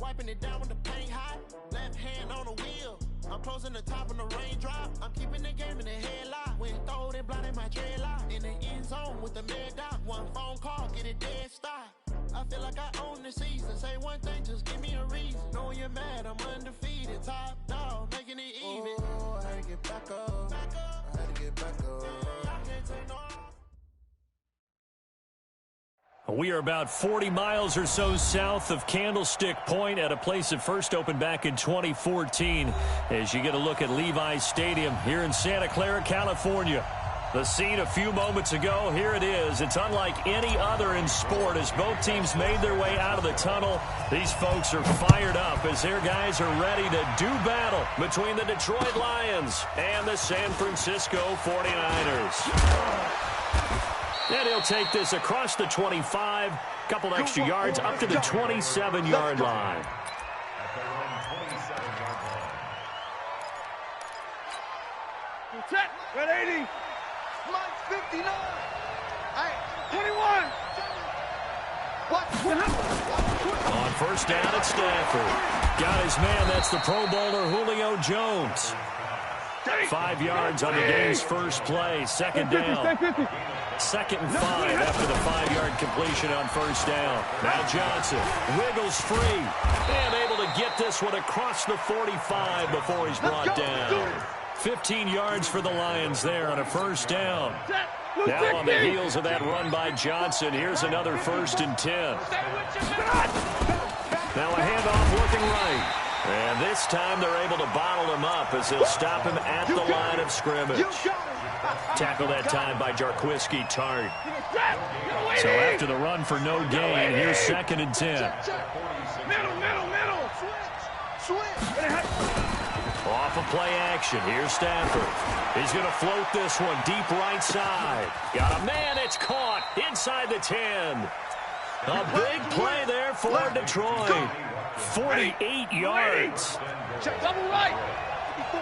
wiping it down when the paint hot. Left hand on the wheel. I'm closing the top of the raindrop. I'm keeping the game in the headlock. When throwed and blinded my dreadlock. In the end zone with the mad dot. One phone call, get it dead stop. I feel like I own the season. Say one thing, just give me a reason. Knowing you're mad, I'm undefeated. Top dog, making it even. Oh, I had to get back up. I had to get back up. I can't take no. We are about 40 miles or so south of Candlestick Point at a place that first opened back in 2014 as you get a look at Levi's Stadium here in Santa Clara, California. The scene a few moments ago, here it is. It's unlike any other in sport as both teams made their way out of the tunnel. These folks are fired up as their guys are ready to do battle between the Detroit Lions and the San Francisco 49ers. And he'll take this across the 25, couple extra yards up to the 27-yard line. Check, red 80. Mike 59. Hey, 21. What? On first down at Stafford. Got his man, that's the Pro Bowler Julio Jones. 5 yards on the game's first play, second down. 2nd and 5 after the 5-yard completion on first down. Now Johnson wiggles free and able to get this one across the 45 before he's brought down. 15 yards for the Lions there on a first down. Now on the heels of that run by Johnson, here's another 1st and 10. Now a handoff looking right. And this time they're able to bottle him up as they'll stop him at the line of scrimmage. Tackle that time by Jarquiski Tart. So after the run for no gain, here's 2nd and 10. Middle. Off of play action, here's Stafford. He's going to float this one deep right side. Got a man, it's caught inside the 10. A big play there for Detroit. 48 yards. Check double right. 54.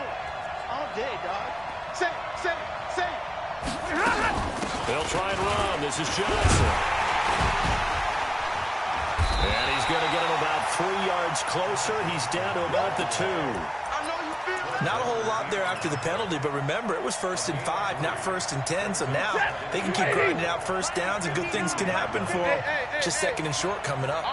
All day, dog. Say. They'll try and run. This is Johnson. And he's going to get him about 3 yards closer. He's down to about the 2. Not a whole lot there after the penalty, but remember, it was 1st and 5, not 1st and 10, so now they can keep grinding out first downs and good things can happen for them. Just 2nd and short coming up.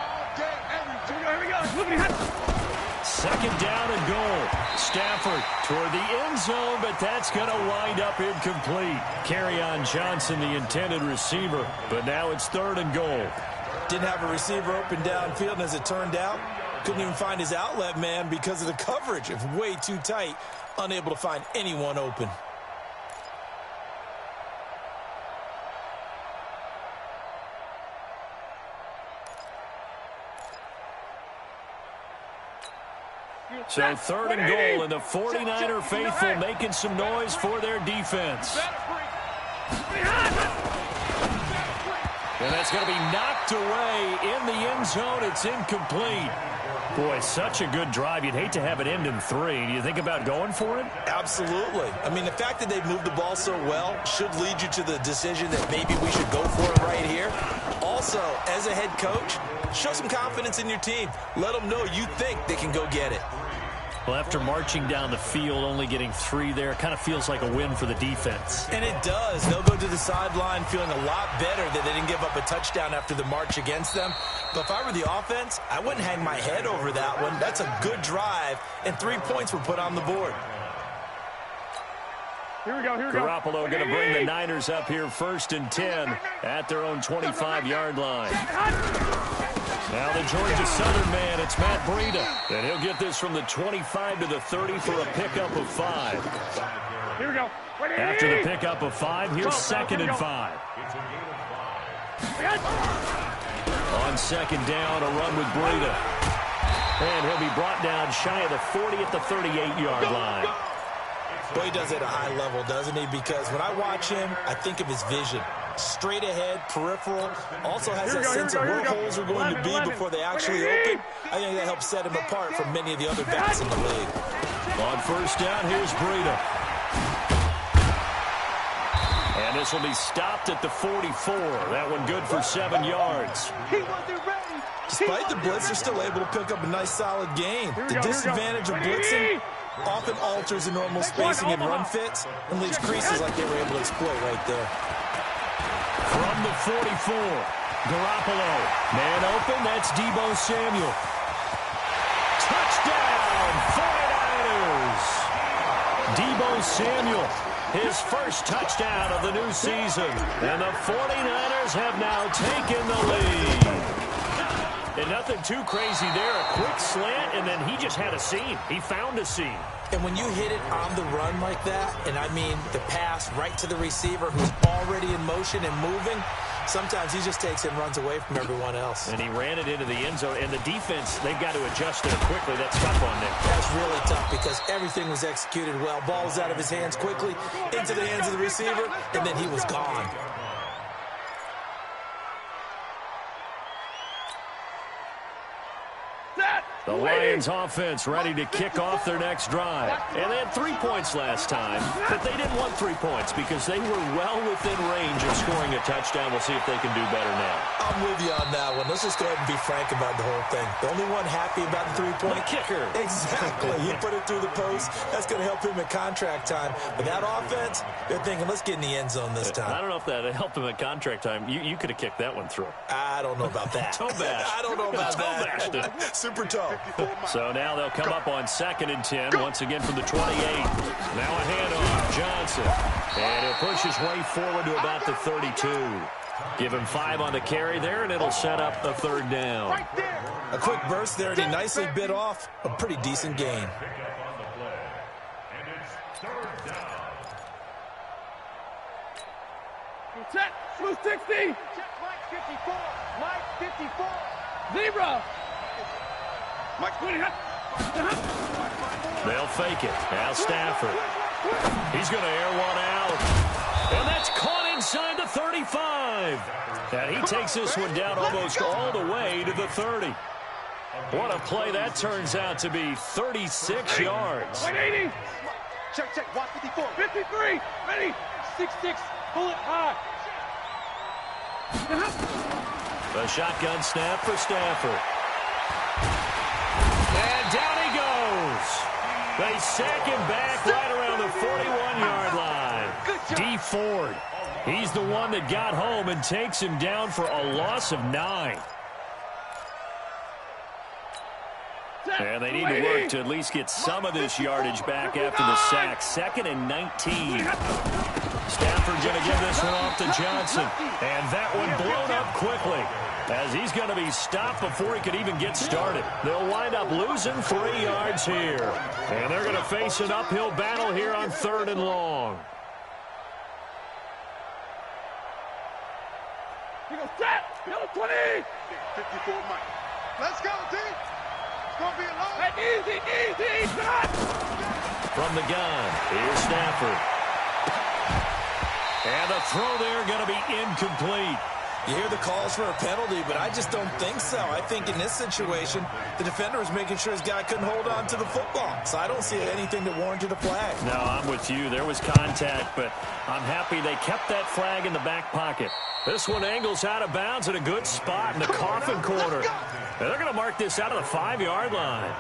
Second down and goal. Stafford toward the end zone, but that's going to wind up incomplete. Kerryon Johnson, the intended receiver, but now it's 3rd and goal. Didn't have a receiver open downfield, and as it turned out, couldn't even find his outlet man because of the coverage. It was way too tight, unable to find anyone open. So 3rd and goal, and the 49er faithful making some noise for their defense. And that's going to be knocked away in the end zone. It's incomplete. Boy, such a good drive. You'd hate to have it end in 3. Do you think about going for it? Absolutely. I mean, the fact that they've moved the ball so well should lead you to the decision that maybe we should go for it right here. Also, as a head coach, show some confidence in your team. Let them know you think they can go get it. Well, after marching down the field, only getting 3 there, kind of feels like a win for the defense. And it does. They'll go to the sideline feeling a lot better that they didn't give up a touchdown after the march against them. But if I were the offense, I wouldn't hang my head over that one. That's a good drive, and 3 points were put on the board. Here we go. Garoppolo going to bring the Niners up here 1st and 10 at their own 25-yard line. Now the Georgia Southern man, it's Matt Breida. And he'll get this from the 25 to the 30 for a pickup of 5. Here we go. After the pickup of 5, here's 2nd and 5. On 2nd down, a run with Breida. And he'll be brought down shy of the 40 at the 38-yard line. Boy, he does it at a high level, doesn't he? Because when I watch him, I think of his vision. Straight ahead, peripheral, also has that sense of where holes are going to be before they actually open. I think that helps set him apart from many of the other backs in the league. On 1st down, here's Breida. And this will be stopped at the 44. That one good for 7 yards. He wasn't ready. Just despite the blitz, they're still able to pick up a nice, solid gain. The disadvantage of blitzing often alters the normal spacing and run fits and leaves creases like they were able to exploit right there. From the 44, Garoppolo. Man open, that's Deebo Samuel. Touchdown, 49ers! Deebo Samuel, his first touchdown of the new season. And the 49ers have now taken the lead. And nothing too crazy there. A quick slant, and then he just had a seam. He found a seam. And when you hit it on the run like that, and I mean the pass right to the receiver who's already in motion and moving, sometimes he just takes it and runs away from everyone else. And he ran it into the end zone. And the defense, they've got to adjust there quickly. That's tough on them. That's really tough because everything was executed well. Ball was out of his hands quickly, into the hands of the receiver, and then he was gone. The Lions offense ready to kick off their next drive. And they had 3 points last time, but they didn't want 3 points because they were well within range of scoring a touchdown. We'll see if they can do better now. I'm with you on that one. Let's just go ahead and be frank about the whole thing. The only one happy about the 3-point kicker. Exactly. He put it through the post. That's going to help him at contract time. But that offense, they're thinking, let's get in the end zone this time. I don't know if that helped him at contract time. You could have kicked that one through. I don't know about that. Toe bash. I don't know about that. Bashed Super toe. So now they'll come up on 2nd and 10, once again from the 28. Now a handoff, Johnson. And he'll push his way forward to about the 32. Give him 5 on the carry there, and it'll set up a 3rd down. A quick burst there, and he nicely bit off a pretty decent gain. Set, smooth 60. Check Mike 54. Mike 54. Zebra. Mike 20. They'll fake it. Now Stafford. He's going to air one out. And that's caught inside the 35. And he takes this one down almost all the way to the 30. What a play that turns out to be. 36 yards. 180. Check. Watch 54. 53. Ready. 6-6. Pull it high. The shotgun snap for Stafford. And down he goes. They sack him back right around the 41-yard line. D. Ford, he's the one that got home and takes him down for a loss of 9. And they need to work to at least get some of this yardage back after the sack. 2nd and 19. Stafford going to give this one off to Johnson. And that one blown up quickly, as he's going to be stopped before he could even get started. They'll wind up losing 3 yards here. And they're going to face an uphill battle here on 3rd and long. He goes set. Yellow 20. 54 Mike. Let's go, D. It's going to be a long. Easy. Shot. From the gun, here's Stafford. And the throw there going to be incomplete. You hear the calls for a penalty, but I just don't think so. I think in this situation, the defender was making sure his guy couldn't hold on to the football. So I don't see anything that warranted a flag. No, I'm with you. There was contact, but I'm happy they kept that flag in the back pocket. This one angles out of bounds at a good spot in the coffin corner. And they're going to mark this out of the 5-yard line.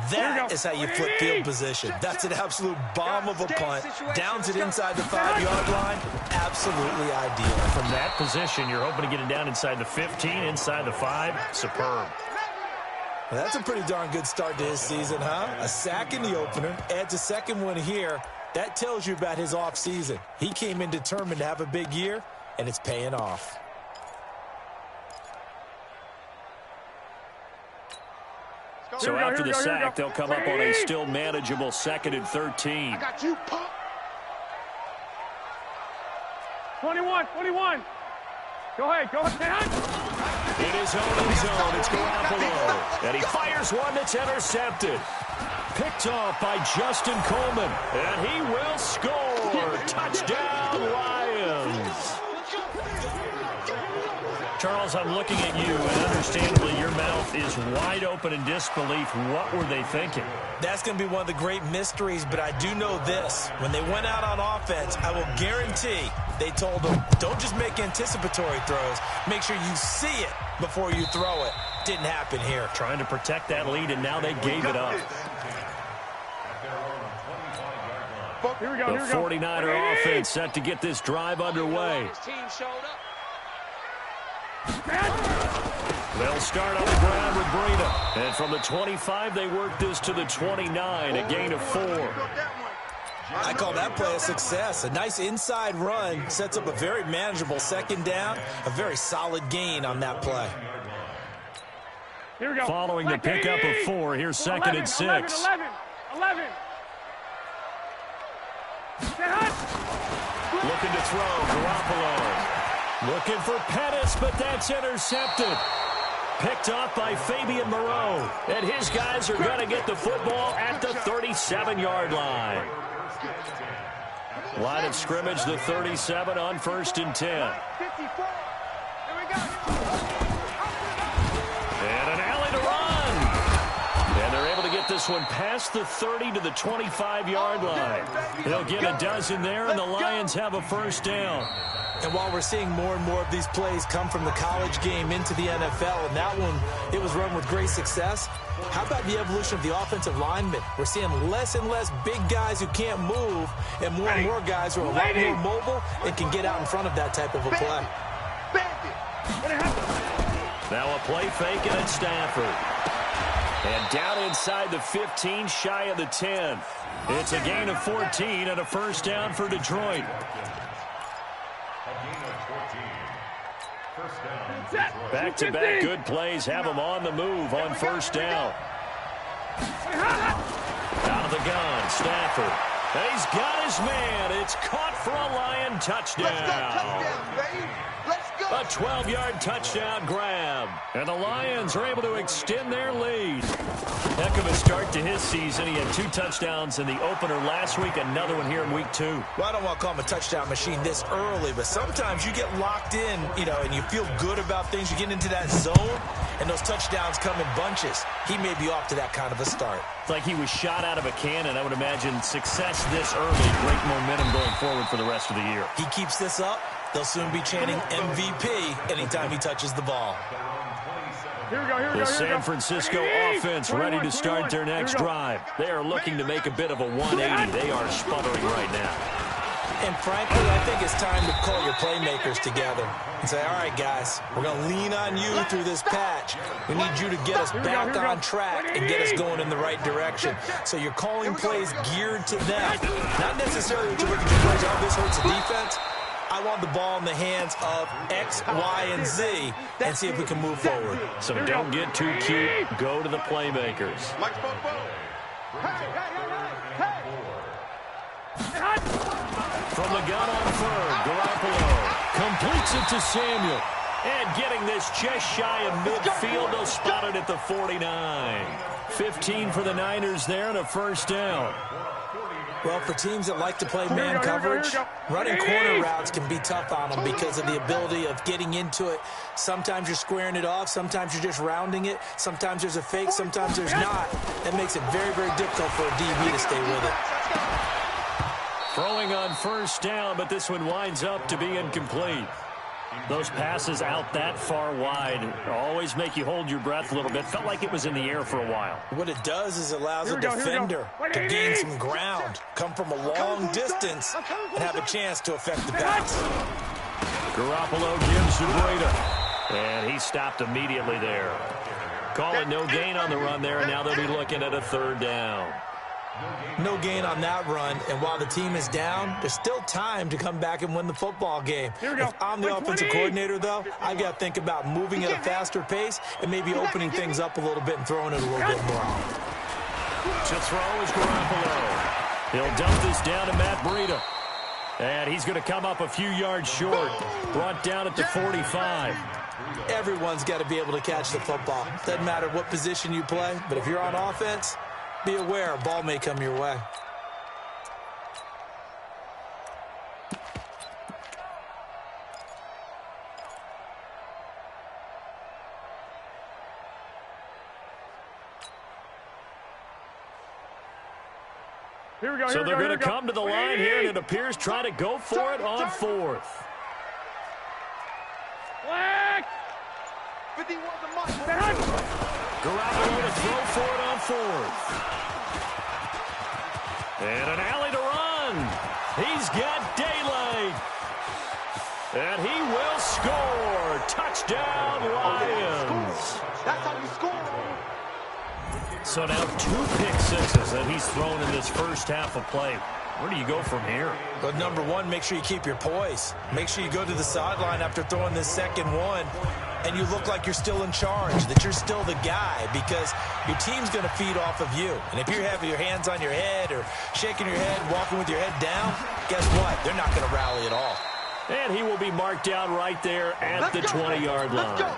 That is how you flip field position. That's an absolute bomb of a punt. Downs it inside the 5-yard line. Absolutely ideal. From that position, you're hoping to get it down inside the 15, inside the 5. Superb. Well, that's a pretty darn good start to his season, huh? A sack in the opener, adds a 2nd one here. That tells you about his offseason. He came in determined to have a big year, and it's paying off. So after the sack, they'll come up on a still manageable 2nd and 13. I got you, pump. 21. Go ahead. It is own zone. It's Garoppolo. And he fires one that's intercepted. Picked off by Justin Coleman. And he will score. Touchdown, Lions. Charles, I'm looking at you, and understandably your mouth is wide open in disbelief. What were they thinking? That's going to be one of the great mysteries, but I do know this. When they went out on offense, I will guarantee They told him, don't just make anticipatory throws. Make sure you see it before you throw it. Didn't happen here. Trying to protect that lead, and now they gave it up. Here we go. The 49er offense set to get this drive underway. They'll start on the ground with Breida. And from the 25, they work this to the 29, a gain of 4. I call that play a success. A nice inside run sets up a very manageable second down. A very solid gain on that play. Here we go. Following the pickup of 4, here's second and 6. 11. Looking to throw, Garoppolo. Looking for Pettis, but that's intercepted. Picked off by Fabian Moreau. And his guys are going to get the football at the 37-yard line. Line of scrimmage, the 37 on 1st and 10. 54. Here we go. And an alley to run. And they're able to get this one past the 30 to the 25-yard line. They'll get a dozen there, and the Lions have a first down. And while we're seeing more and more of these plays come from the college game into the NFL, and that one, it was run with great success, how about the evolution of the offensive linemen? We're seeing less and less big guys who can't move, and more guys who are a lot more mobile and can get out in front of that type of a play. Now a play fake, and it's Stafford. And down inside the 15, shy of the 10. It's a gain of 14 and a first down for Detroit. Back-to-back good plays have them on the move on first down. Out of the gun, Stafford. And he's got his man. It's caught for a Lion touchdown. A 12-yard touchdown grab. And the Lions are able to extend their lead. Heck of a start to his season. He had 2 touchdowns in the opener last week, another one here in week 2. Well, I don't want to call him a touchdown machine this early, but sometimes you get locked in, and you feel good about things. You get into that zone, and those touchdowns come in bunches. He may be off to that kind of a start. It's like he was shot out of a cannon. I would imagine success this early, great momentum going forward for the rest of the year. He keeps this up, they'll soon be chanting MVP anytime he touches the ball. Here we go. The San Francisco offense ready to start their next drive. They are looking to make a bit of a 180. They are sputtering right now. And frankly, I think it's time to call your playmakers together and say, all right, guys, we're going to lean on you through this patch. We need you to get us back on track and get us going in the right direction. So you're calling plays geared to them. Not necessarily to look at your plays, oh, this hurts the defense. I want the ball in the hands of X, Y, and Z and see if we can move forward. So don't get too cute. Go to the playmakers. From the gun on third, Garoppolo completes it to Samuel. And getting this just shy of midfield, they'll spot it at the 49. 15 for the Niners there and a first down. Well, for teams that like to play man coverage, running corner routes can be tough on them because of the ability of getting into it. Sometimes you're squaring it off. Sometimes you're just rounding it. Sometimes there's a fake. Sometimes there's not. That makes it very, very difficult for a DB to stay with it. Throwing on first down, but this one winds up to be incomplete. Those passes out that far wide always make you hold your breath a little bit. Felt like it was in the air for a while. What it does is allows a defender to gain some ground, come from a long distance, and have a chance to affect the pass. Garoppolo gives to Breida, and he stopped immediately there. Calling no gain on the run there, and now they'll be looking at a third down. No gain on that run, and while the team is down, there's still time to come back and win the football game. If I'm the offensive coordinator, though, I've got to think about moving at a faster pace and maybe opening things up a little bit and throwing it a little bit more. To throw is Garoppolo. He'll dump this down to Matt Breida. And he's going to come up a few yards short. Brought down at the 45. Everyone's got to be able to catch the football. Doesn't matter what position you play, but if you're on offense, be aware, a ball may come your way. So they're going to come to the line here, and it appears trying to go for it on fourth. Garoppolo to throw for it on fourth. And an alley to run. He's got daylight. And he will score. Touchdown, Lions. That's how you score. So now 2 pick sixes that he's thrown in this first half of play. Where do you go from here? But number one, make sure you keep your poise. Make sure you go to the sideline after throwing this second one, and you look like you're still in charge, that you're still the guy, because your team's going to feed off of you. And if you're having your hands on your head or shaking your head, walking with your head down, guess what? They're not going to rally at all. And he will be marked down right there at the 20-yard line.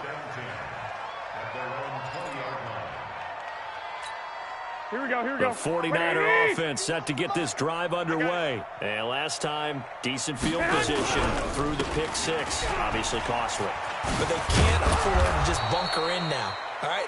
Here we go. The 49er offense set to get this drive underway. And last time, decent field position through the pick six. Obviously costly. But they can't afford to just bunker in now. All right,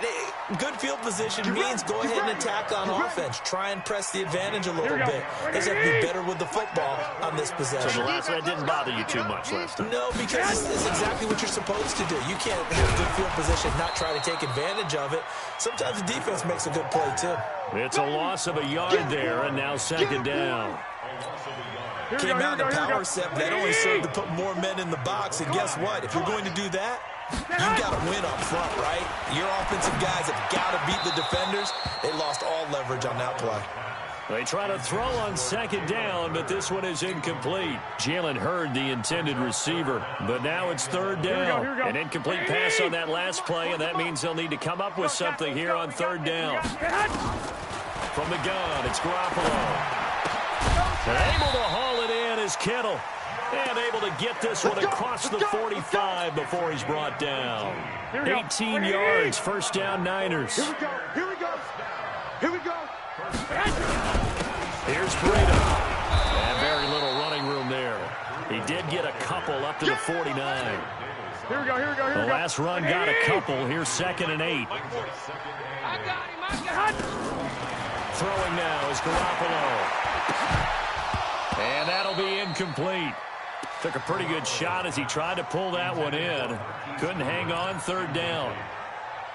good field position means go ahead and attack on offense. Try and press the advantage a little bit. They just have to be better with the football on this possession. So the last one didn't bother you too much last time. No, because it's exactly what you're supposed to do. You can't have good field position and not try to take advantage of it. Sometimes the defense makes a good play, too. It's a loss of a yard there, and now second down. Came out in a power set, that only served to put more men in the box. And guess what? If you're going to do that, you've got to win up front, right? Your offensive guys have got to beat the defenders. They lost all leverage on that play. They try to throw on second down, but this one is incomplete. Jalen Hurd, the intended receiver, but now it's third down. An incomplete pass on that last play, and that means they'll need to come up with something here on third down. From the gun, it's Garoppolo. Able to haul it in is Kittle. And able to get this one across the 45 before he's brought down. 18 yards, first down Niners. Here we go. Here's Burrito. And very little running room there. He did get a couple up to the 49. Here we go. The last run got a couple. Here's 2nd and 8. I got him. Throwing now is Garoppolo. And that'll be incomplete. Took a pretty good shot as he tried to pull that one in. Couldn't hang on third down.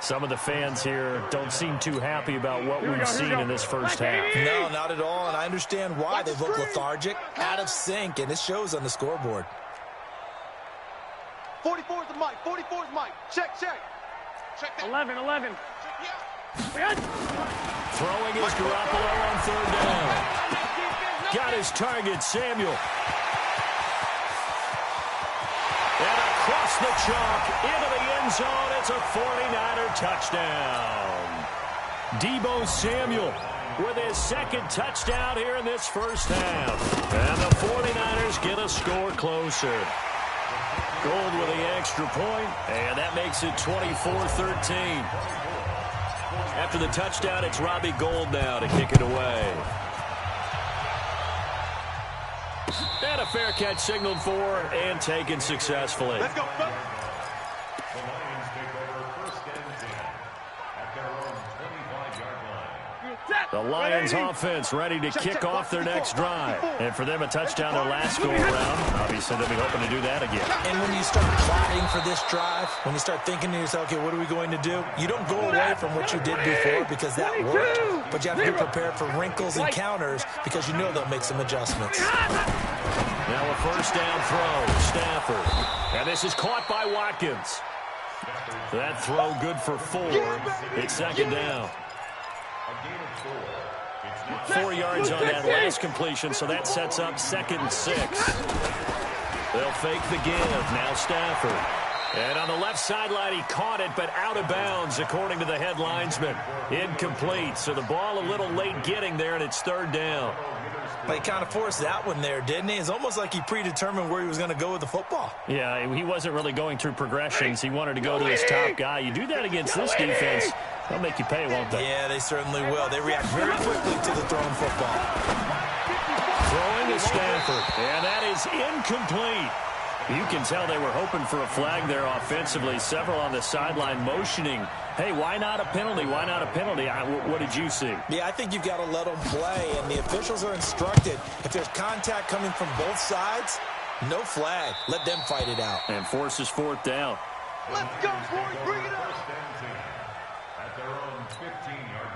Some of the fans here don't seem too happy about what we've seen in this first half. No, not at all, and I understand why. They look lethargic, out of sync, and it shows on the scoreboard. 44 is the mic. 44 is Mike. Check. 11. Throwing is Garoppolo on third down. Got his target, Samuel. And across the chalk, into the end zone, it's a 49er touchdown. Deebo Samuel with his second touchdown here in this first half. And the 49ers get a score closer. Gold with the extra point, and that makes it 24-13. After the touchdown, it's Robbie Gould now to kick it away. And a fair catch signaled for and taken successfully. Let's go. The Lions offense ready to kick off their next drive. And for them, a touchdown their last go-around. Obviously, they'll be hoping to do that again. And when you start plotting for this drive, when you start thinking to yourself, okay, what are we going to do? You don't go away from what you did before because that worked. But you have to be prepared for wrinkles and counters because you know they'll make some adjustments. Now a first down throw, Stafford. And this is caught by Watkins. That throw good for 4. It's second down. 4 yards on that last completion, so that sets up 2nd and 6. They'll fake the give. Now Stafford. And on the left sideline, he caught it, but out of bounds, according to the head linesman. Incomplete, so the ball a little late getting there, and it's third down. But he kind of forced that one there, didn't he? It's almost like he predetermined where he was going to go with the football. Yeah, he wasn't really going through progressions. He wanted to go to his top guy. You do that against this defense, they'll make you pay, won't they? Yeah, they certainly will. They react very quickly to the thrown football. Throwing to Stafford, and that is incomplete. You can tell they were hoping for a flag there offensively. Several on the sideline motioning, hey, why not a penalty? Why not a penalty? What did you see? Yeah, I think you've got to let them play, and the officials are instructed. If there's contact coming from both sides, no flag. Let them fight it out. And forces fourth down. Let's go, boys. Bring it up.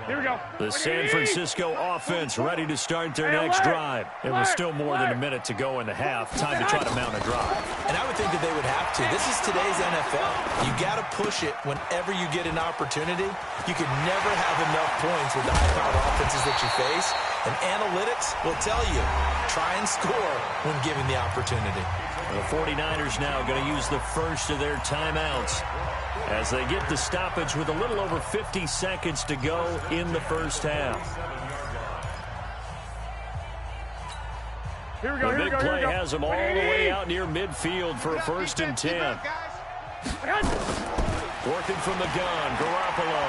Here we go. The San Francisco offense ready to start their next drive. It was still more than a minute to go in the half. Time to try to mount a drive. And I would think that they would have to. This is today's NFL. You got to push it whenever you get an opportunity. You can never have enough points with the high-powered offenses that you face. And analytics will tell you, try and score when given the opportunity. The 49ers now going to use the first of their timeouts as they get the stoppage with a little over 50 seconds to go in the first half. Here we go. The big play has them all the way out near midfield for a 1st and 10. Working from the gun, Garoppolo.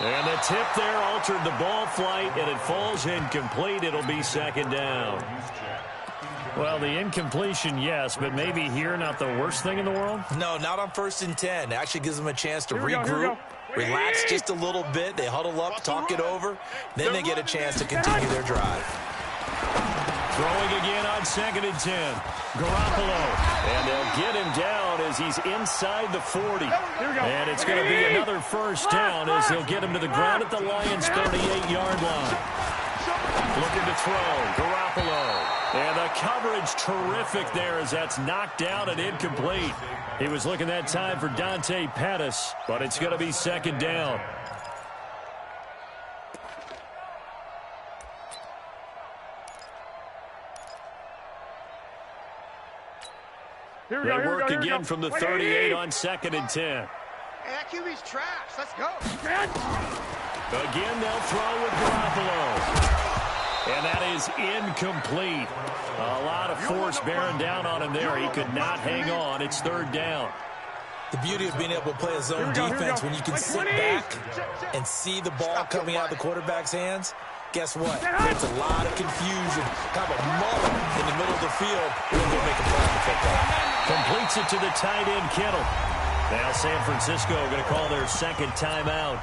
And the tip there altered the ball flight, and it falls incomplete. It'll be 2nd down. Well, the incompletion, yes, but maybe here not the worst thing in the world? No, not on 1st and 10. It actually gives them a chance to regroup, relax just a little bit. They huddle up, talk it over. Then they get a chance to continue their drive. Throwing again on 2nd and 10. Garoppolo. And they'll get him down as he's inside the 40. And it's going to be another 1st down as they'll get him to the ground at the Lions' 38-yard line. Looking to throw. Garoppolo. And the coverage terrific there as that's knocked down and incomplete. He was looking that time for DaboysNpa's, but it's going to be 2nd down. They work again from the 38 on 2nd and 10. Hey, that QB's trash. Let's go. Again, they'll throw with Garoppolo. And that is incomplete. A lot of force bearing down on him there. He could not hang on. It's 3rd down. The beauty of being able to play a zone defense when you can sit back and see the ball coming out of the quarterback's hands. Guess what? There's a lot of confusion, kind of a muddle in the middle of the field when they make a play on the football. Completes it to the tight end, Kittle. Now San Francisco going to call their 2nd timeout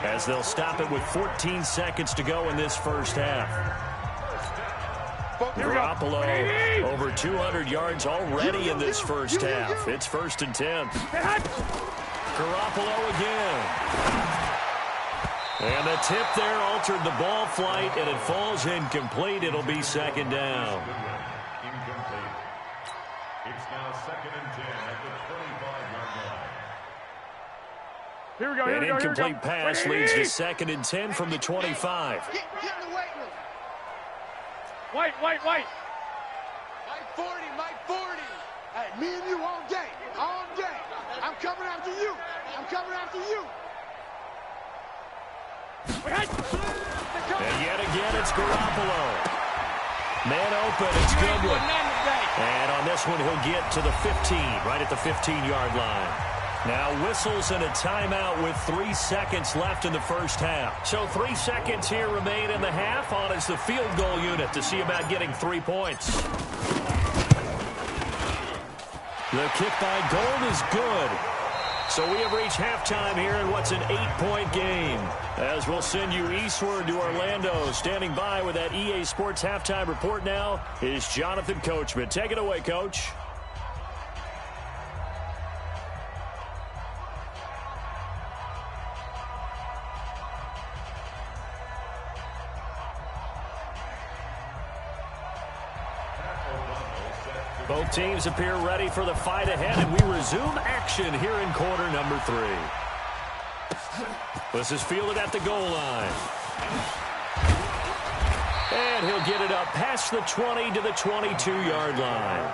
as they'll stop it with 14 seconds to go in this first half. Garoppolo over 200 yards already in this first half. It's 1st and 10. Garoppolo again. And the tip there altered the ball flight, and it falls incomplete. It'll be 2nd down. Incomplete. It's now 2nd and 10 at the 25-yard line. An incomplete pass leads to 2nd and 10 from the 25. Get in the weight room. White. Mike 40, Mike 40. Hey, me and you all day. All day. I'm coming after you. And yet again, it's Garoppolo. Man open, it's Goodwin. And on this one, he'll get to the 15, right at the 15-yard line. Now whistles and a timeout with 3 seconds left in the first half. So 3 seconds here remain in the half. On is the field goal unit to see about getting 3 points. The kick by Gold is good. So we have reached halftime here in what's an 8-point game. As we'll send you eastward to Orlando. Standing by with that EA Sports halftime report now is Jonathan Coachman. Take it away, Coach. Both teams appear ready for the fight ahead, and we resume action here in quarter number 3. This is fielded at the goal line. And he'll get it up past the 20 to the 22-yard line.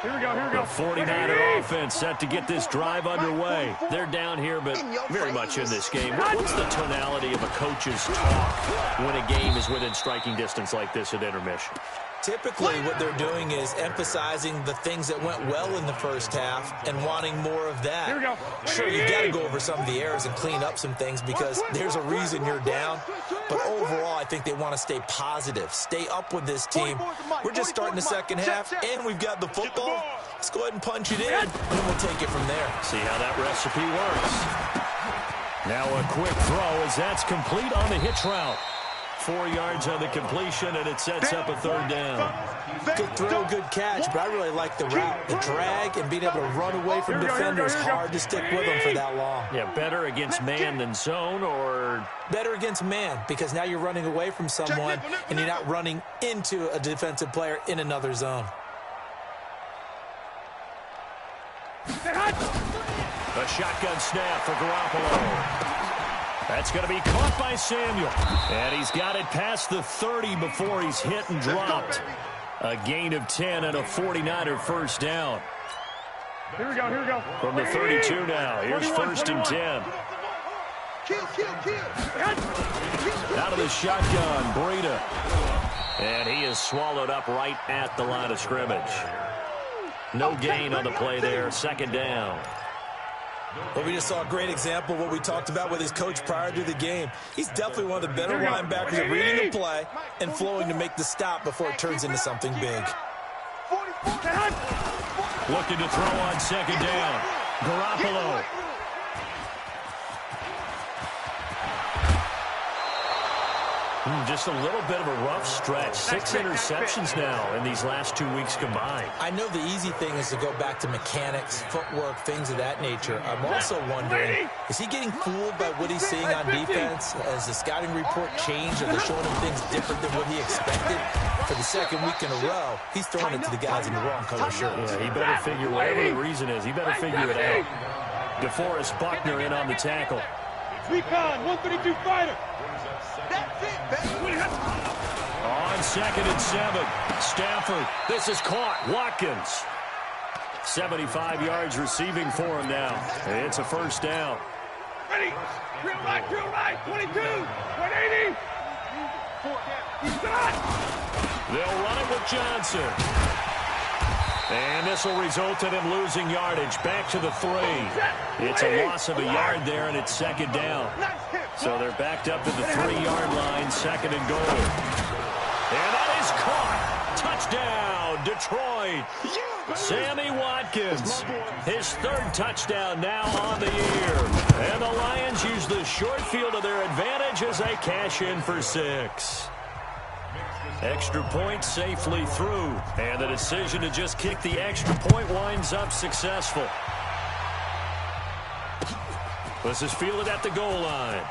Here we go. The 49er offense set to get this drive underway. They're down here, but very much in this game. What's the tonality of a coach's talk when a game is within striking distance like this at intermission? Typically, what they're doing is emphasizing the things that went well in the first half and wanting more of that. Here we go. Sure, you've got to go over some of the errors and clean up some things because there's a reason you're down. But overall, I think they want to stay positive, stay up with this team. We're just starting the second half, and we've got the football. Let's go ahead and punch it in, and then we'll take it from there. See how that recipe works. Now a quick throw as that's complete on the hitch route. 4 yards on the completion, and it sets up a third down. Good throw, good catch, but I really like the route. The drag and being able to run away from defenders, hard to stick with them for that long. Yeah, better against man than zone, or? Better against man, because now you're running away from someone, and you're not running into a defensive player in another zone. A shotgun snap for Garoppolo. That's going to be caught by Samuel. And he's got it past the 30 before he's hit and dropped. A gain of 10 and a 49er first down. Here we go. From the 32 now. Here's 1st and 10. Out of the shotgun, Breida. And he is swallowed up right at the line of scrimmage. No gain on the play there. 2nd down. Well, we just saw a great example of what we talked about with his coach prior to the game. He's definitely one of the better linebackers at reading the play and flowing to make the stop before it turns into something big. Looking to throw on 2nd down. Garoppolo. Just a little bit of a rough stretch. 6 interceptions now in these last 2 weeks combined. I know the easy thing is to go back to mechanics, footwork, things of that nature. I'm also wondering, is he getting fooled by what he's seeing on defense? Has the scouting report changed? Are they showing him things different than what he expected? For the 2nd week in a row, he's throwing it to the guys in the wrong color shirts. Yeah, he better figure, whatever the reason is, he better figure it out. DeForest Buckner in on the tackle. Recon, 132 fighter. On 2nd and 7. Stafford. This is caught. Watkins. 75 yards receiving for him now. It's a first down. Ready. Drill right. 22. 180. They'll run it with Johnson. And this will result in him losing yardage. Back to the 3. It's a loss of a yard there, and it's 2nd down. So they're backed up to the 3-yard line, 2nd and goal. And that is caught. Touchdown, Detroit. Sammy Watkins, his 3rd touchdown now on the year. And the Lions use the short field to their advantage as they cash in for 6. Extra point safely through, and the decision to just kick the extra point winds up successful. This is fielded at the goal line.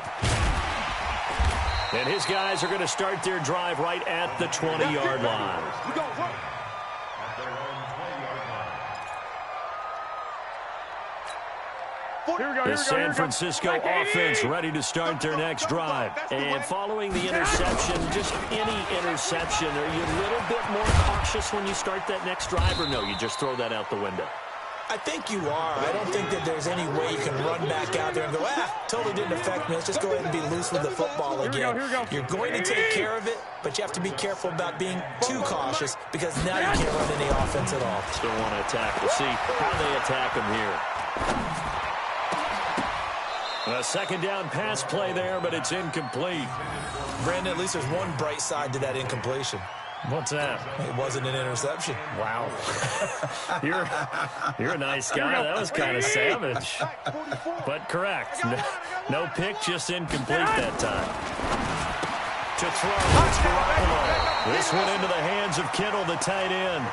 And his guys are going to start their drive right at the 20-yard line. The San Francisco offense ready to start their next drive. And following the interception, just any interception, are you a little bit more cautious when you start that next drive, or no, you just throw that out the window? I think you are. I don't think that there's any way you can run back out there and go, totally didn't affect me. Let's just go ahead and be loose with the football again. You're going to take care of it, but you have to be careful about being too cautious because now you can't run any offense at all. Still want to attack. We'll see how they attack him here. A 2nd down pass play there, but it's incomplete. Brandon, at least there's one bright side to that incompletion. What's that? It wasn't an interception. Wow. You're a nice guy. That was kind of savage. But correct. No pick, just incomplete that time. To throw, it's Garoppolo. This one into the hands of Kittle, the tight end.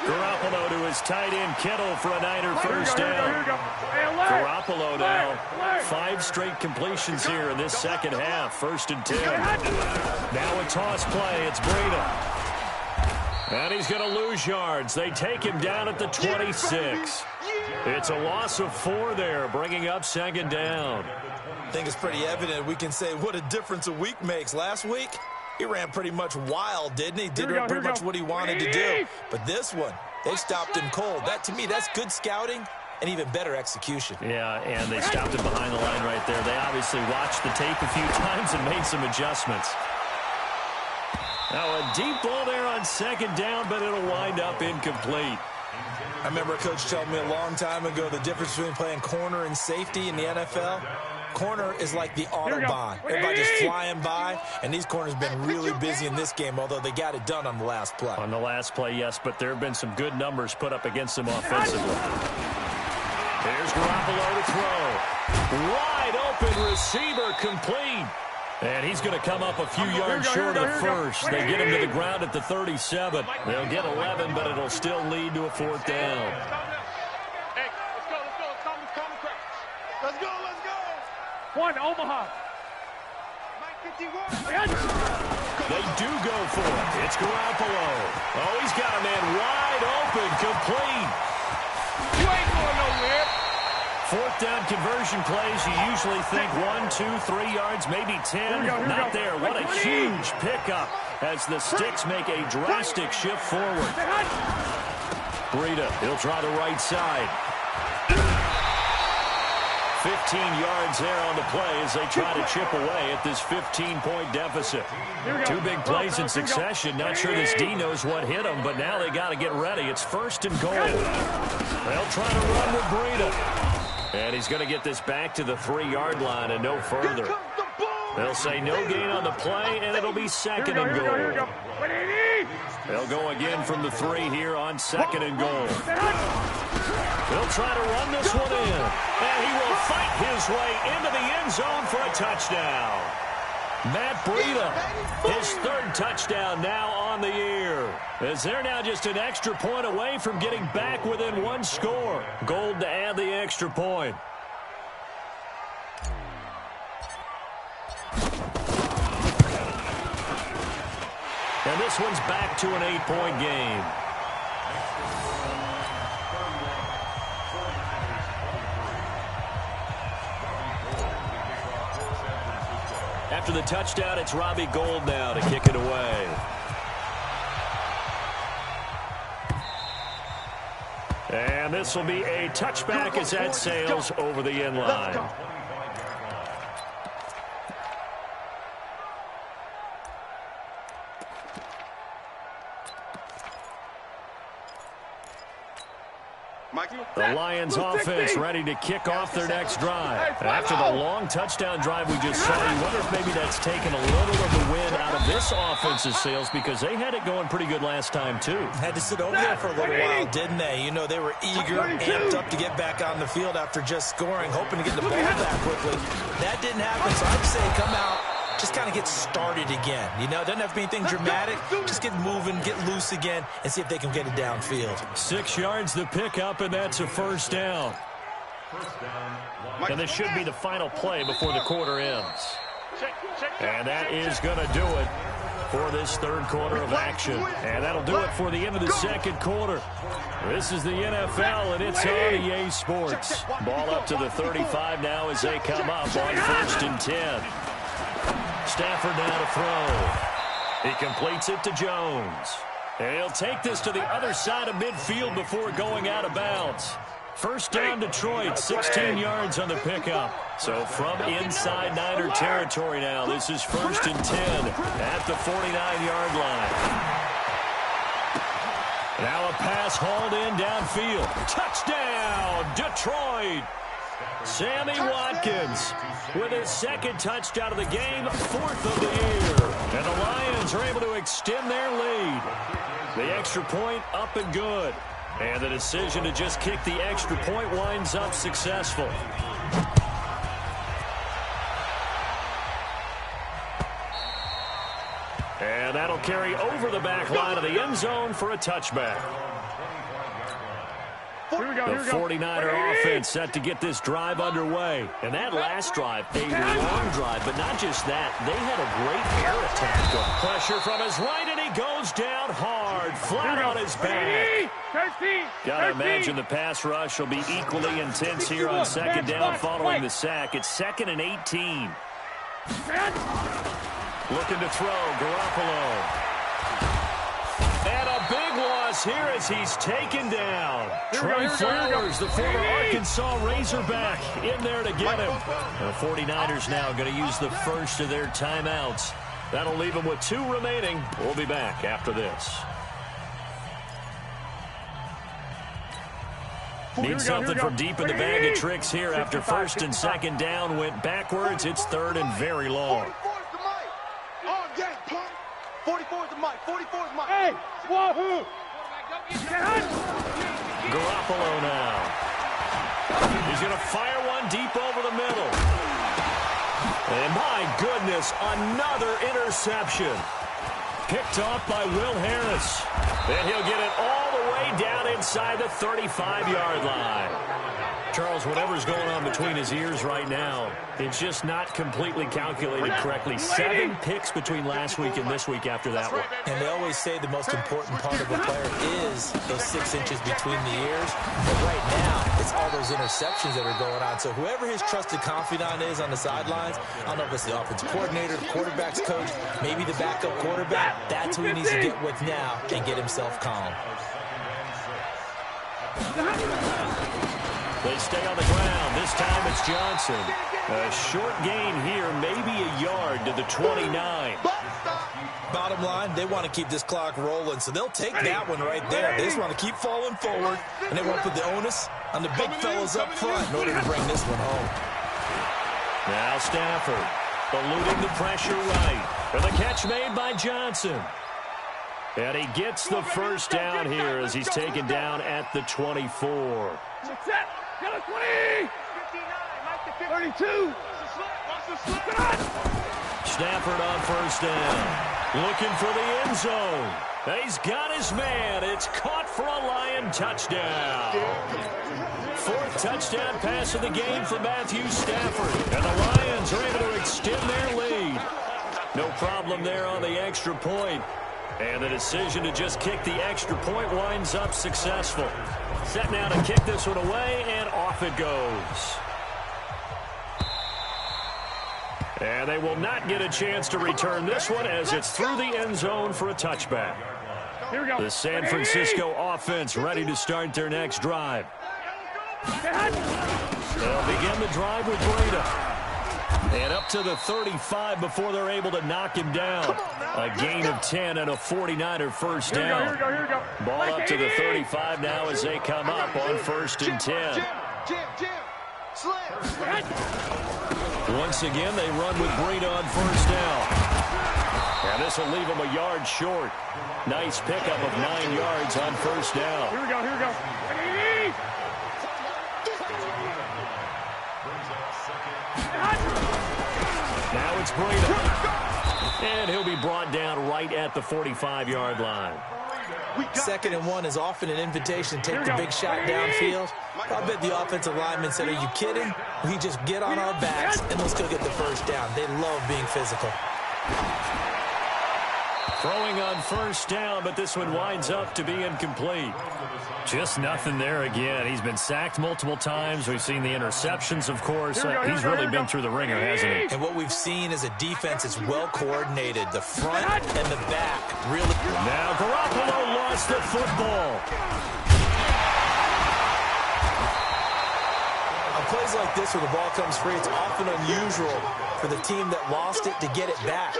Garoppolo to his tight end, Kittle, for a Niner first down. Garoppolo now, 5 straight completions here in this second half. 1st and 10. Now a toss play. It's Breida. And he's going to lose yards. They take him down at the 26. It's a loss of 4 there, bringing up 2nd down. I think it's pretty evident. We can say what a difference a week makes. Last week, he ran pretty much wild, didn't he? Did pretty much what he wanted to do. But this one, they stopped him cold. That, to me, that's good scouting and even better execution. Yeah, and they stopped him behind the line right there. They obviously watched the tape a few times and made some adjustments. Now a deep ball there on second down, but it'll wind up incomplete. I remember a coach telling me a long time ago the difference between playing corner and safety in the NFL. Corner is like the Autobahn. Everybody just flying by, and these corners have been really busy in this game, although they got it done on the last play. On the last play, yes, but there have been some good numbers put up against them offensively. Here's Garoppolo to throw. Wide open receiver complete. And he's going to come up a few yards short of first. They get him to the ground at the 37. They'll get 11, but it'll still lead to a fourth down. Hey, let's go. Let's go. One, Omaha. They do go for it. It's Garoppolo. Oh, he's got a man wide open, complete. You ain't going nowhere. Fourth down conversion plays, you usually think 1, 2, 3 yards, maybe 10. Not there. What a huge pickup as the Sticks make a drastic shift forward. Breida, he'll try the right side. 15 yards there on the play as they try to chip away at this 15-point deficit. Two big plays in succession. Not sure this D knows what hit them, but now they got to get ready. It's first and goal. They'll try to run with Breida. And he's going to get this back to the 3-yard line and no further. They'll say no gain on the play, and it'll be second and goal. They'll go again from the 3 here on second and goal. They'll try to run this one in, and he will fight his way into the end zone for a touchdown. Matt Breida, his third touchdown now on the year. As they're now just an extra point away from getting back within one score. Gold to add the extra point. And this one's back to an 8-point game. After the touchdown, it's Robbie Gould now to kick it away. And this will be a touchback as that sails over the end line. The Lions offense ready to kick off their next drive. After the long touchdown drive we just saw, you wonder if maybe that's taken a little of the wind out of this offense's sails because they had it going pretty good last time too. Had to sit over there for a little while, didn't they? You know, they were eager, amped up to get back on the field after just scoring, hoping to get the ball back quickly. That didn't happen, so I'd say come out, just kind of get started again. You know, it doesn't have to be anything dramatic. Just get moving, get loose again, and see if they can get it downfield. 6 yards the pickup, and that's a first down. And this should be the final play before the quarter ends. And that is going to do it for this third quarter of action. And that'll do it for the end of the second quarter. This is the NFL, and it's on EA Sports. Ball up to the 35 now as they come up on 1st and 10. Stafford now to throw. He completes it to Jones. And he'll take this to the other side of midfield before going out of bounds. First down Detroit, 16 yards on the pickup. So from inside Niner territory now, this is 1st and 10 at the 49-yard line. Now a pass hauled in downfield. Touchdown, Detroit. Sammy Watkins with his second touchdown of the game, 4th of the year. And the Lions are able to extend their lead. The extra point up and good. And the decision to just kick the extra point winds up successful. And that'll carry over the back line of the end zone for a touchback. The 49er offense set to get this drive underway. And that last drive, a long drive, but not just that. They had a great air attack going. Pressure from his right, and he goes down hard, flat on his back. Gotta imagine the pass rush will be equally intense here on second down following the sack. It's 2nd and 18. Looking to throw, Garoppolo. And a big loss here as he's taken down. Trey Flowers, the former Arkansas Razorback, in there to get him. The 49ers now going to use the first of their timeouts That'll leave them with 2 remaining. We'll be back after this. Need something from deep in the bag of tricks here after first and second down went backwards. It's third and very long. 44 is the mic. 44 is the mic. Hey, wahoo! Garoppolo now. He's going to fire one deep over the middle. And my goodness, another interception. Picked off by Will Harris. And he'll get it all the way down inside the 35-yard line. Charles, whatever's going on between his ears right now, it's just not completely calculated correctly. 7 picks between last week and this week after that one. And they always say the most important part of a player is those 6 inches between the ears. But right now, it's all those interceptions that are going on. So whoever his trusted confidant is on the sidelines, I don't know if it's the offensive coordinator, the quarterback's coach, maybe the backup quarterback, that's who he needs to get with now and get himself calm. They stay on the ground. This time it's Johnson. A short gain here, maybe a yard to the 29. Bottom line, they want to keep this clock rolling, so they'll take that one right there. They just want to keep falling forward, and they want to put the onus on the big fellas up front in order to bring this one home. Now Stafford eluding the pressure right. For the catch made by Johnson. And he gets the first down here as he's taken down at the 24. 32. Stafford on first down. Looking for the end zone. He's got his man. It's caught for a Lion touchdown. 4th touchdown pass of the game for Matthew Stafford. And the Lions are able to extend their lead. No problem there on the extra point. And the decision to just kick the extra point winds up successful. Set now to kick this one away, and off it goes. And they will not get a chance to return this one as it's through the end zone for a touchback. Here we go. The San Francisco offense ready to start their next drive. They'll begin the drive with Breda. And up to the 35 before they're able to knock him down. A gain of 10 and a 49er first down. Here we go. Ball up to the 35 now as they come up on 1st and 10. Once again, they run with Breda on first down. And this will leave them a yard short. Nice pickup of 9 yards on first down. Here we go. Now it's Breda. And he'll be brought down right at the 45-yard line. 2nd and 1 is often an invitation to take the big shot downfield. I bet the offensive lineman said, are you kidding? We just get on our backs and let's go get the first down. They love being physical. Throwing on first down, but this one winds up to be incomplete. Just nothing there again. He's been sacked multiple times. We've seen the interceptions, of course. He's really been through the ringer, hasn't he? And what we've seen is a defense that's well coordinated. The front and the back really. Now Garoppolo lost the football. On plays like this where the ball comes free, it's often unusual for the team that lost it to get it back.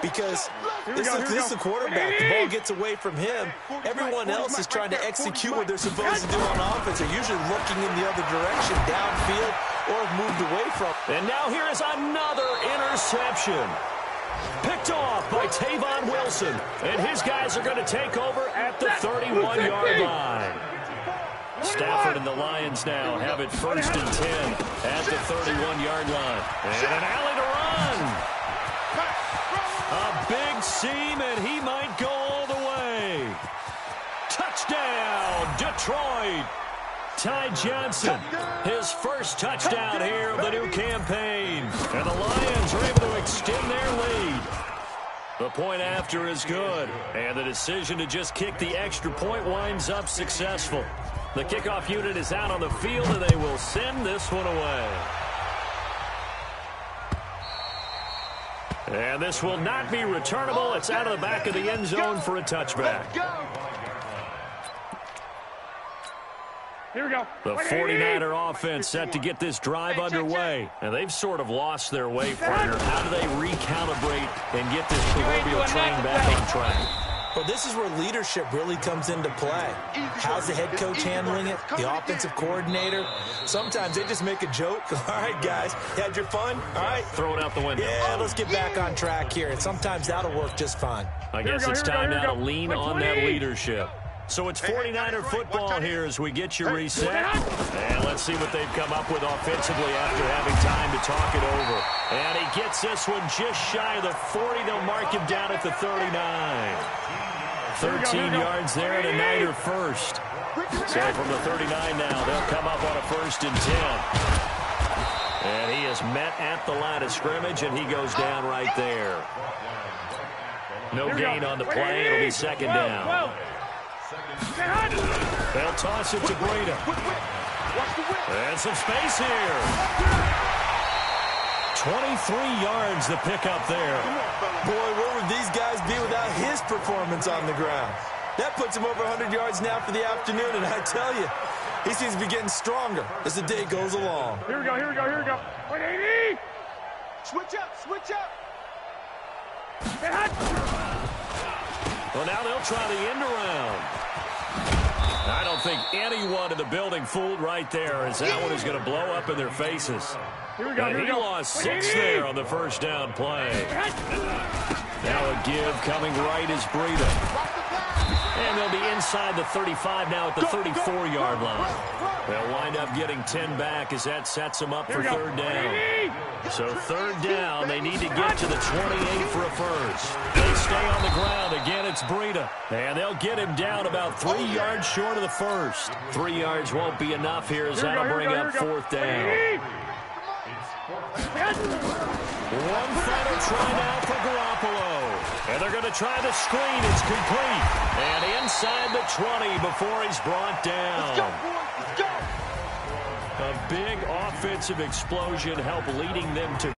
Because this is the quarterback. The ball gets away from him. Everyone else is trying to execute what they're supposed to do on offense. They're usually looking in the other direction, downfield, or have moved away from. And now here is another interception. Picked off by Tavon Wilson. And his guys are going to take over at the 31-yard line. Stafford and the Lions now have it 1st and 10 at the 31-yard line. And an alley to run. A big seam, and he might go all the way. Touchdown, Detroit. Ty Johnson, his first touchdown here of the new campaign. And the Lions are able to extend their lead. The point after is good, and the decision to just kick the extra point winds up successful. The kickoff unit is out on the field, and they will send this one away. And this will not be returnable. It's out of the back of the end zone for a touchback. Here we go. The 49er offense set to get this drive underway. And they've sort of lost their way, partner. How do they recalibrate and get this proverbial train back on track? Well, this is where leadership really comes into play. How's the head coach handling it? The offensive coordinator? Sometimes they just make a joke. All right, guys, you had your fun? All right. Throw it out the window. Yeah, let's get back on track here. And sometimes that'll work just fine. I guess it's time now to lean on that leadership. So it's 49er football here as we get you reset. And let's see what they've come up with offensively after having time to talk it over. And he gets this one just shy of the 40. They'll mark him down at the 39. 13 yards there and a Niner first. So from the 39 now, they'll come up on a 1st and 10. And he is met at the line of scrimmage, and he goes down right there. No gain on the play. It'll be 2nd down. They'll toss it to Breida. And some space here. 23 yards the pickup there. Boy, where would these guys be without his performance on the ground? That puts him over 100 yards now for the afternoon, and I tell you, he seems to be getting stronger as the day goes along. Here we go, here we go, here we go. 180! Switch up, switch up! Well, now they'll try the end around. I don't think anyone in the building fooled right there, as that one is going to blow up in their faces. Here we go, here we He go. lost 6 there on the 1st down play. Now a give coming right is Breida. And they'll be inside the 35 now at the 34-yard line. They'll wind up getting 10 back as that sets them up for 3rd down. So 3rd down, they need to get to the 28 for a first. They stay on the ground. Again, it's Breida. And they'll get him down about 3 yards short of the first. 3 yards won't be enough here as that'll bring up 4th down. One final try now for Garoppolo. And they're going to try the screen. It's complete. And inside the 20 before he's brought down. Let's go, boys. Let's go. A big offensive explosion helped leading them to